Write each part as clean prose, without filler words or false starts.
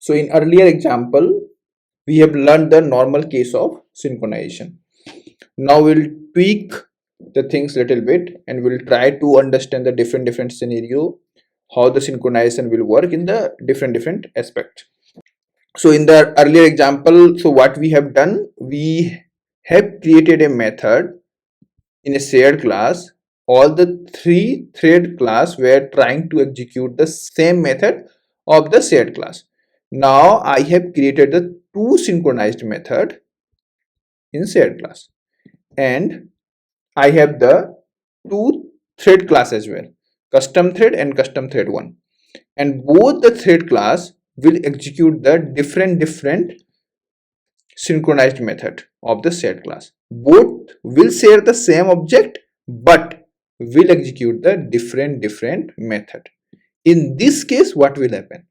So in earlier example, we have learned the normal case of synchronization. Now we'll tweak the things little bit and we'll try to understand the different scenario, how the synchronization will work in the different aspect. So in the earlier example, so what we have done, we have created a method in a shared class. All the three thread class were trying to execute the same method of the shared class. Now I have created the two synchronized method in shared class, and I have the two thread class as well, custom thread and custom thread 1, and both the thread class will execute the different synchronized method of the shared class. Both will share the same object but will execute the different method. In this case, what will happen?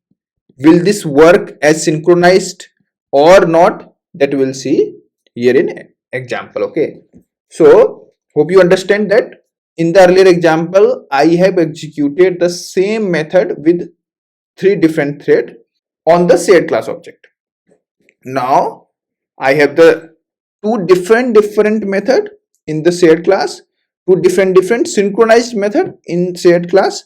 Will this work as synchronized or not? That we'll see here in example. Okay, so hope you understand that in the earlier example I have executed the same method with three different thread on the shared class object. Now I have the two different method in the shared class, two different synchronized method in shared class,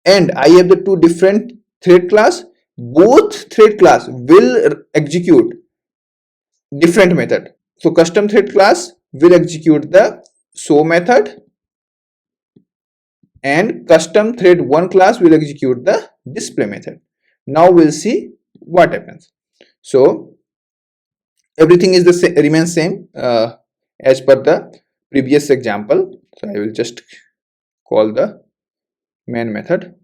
and I have the two different thread class. Both thread class will execute different method. So custom thread class will execute the show method and custom thread 1 class will execute the display method. Now we'll see what happens. So everything is the same, remains same as per the previous example. So I will just call the main method.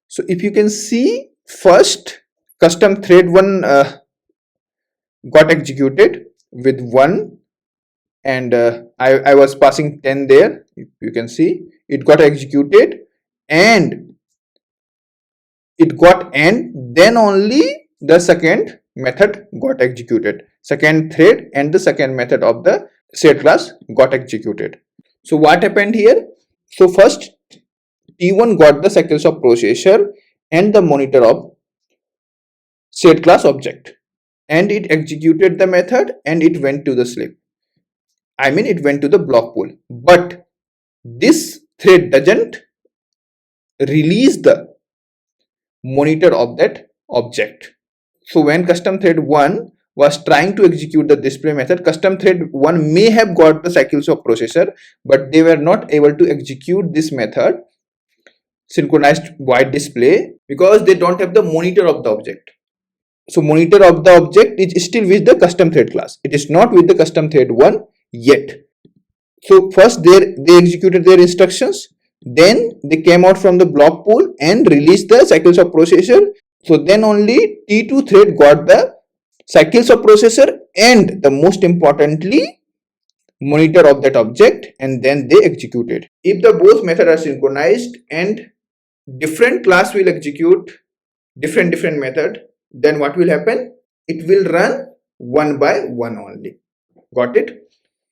So if you can see, first custom thread 1 got executed with 1, and I was passing 10 there. If you can see, it got executed and it got end, then only the second method got executed. Second thread and the second method of the shared class got executed. So what happened here? So first T1 got the cycles of processor and the monitor of shared class object, and it executed the method and it went to the sleep. I mean, it went to the block pool, but this thread doesn't release the monitor of that object. So when custom thread 1 was trying to execute the display method, custom thread 1 may have got the cycles of processor, but they were not able to execute this method synchronized void display because they don't have the monitor of the object. So monitor of the object is still with the custom thread class. It is not with the custom thread 1 yet. So first they executed their instructions, then they came out from the block pool and released the cycles of processor. So then only T2 thread got the cycles of processor and the most importantly monitor of that object, and then they executed. If the both methods are synchronized and different class will execute different method, then what will happen? It will run one by one only. Got it?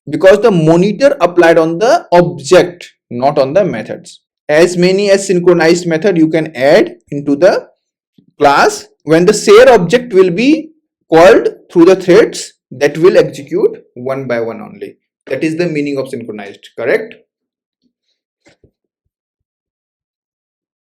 Because the monitor applied on the object, not on the methods. As many as synchronized method you can add into the class, when the share object will be called through the threads, that will execute one by one only. That is the meaning of synchronized, correct?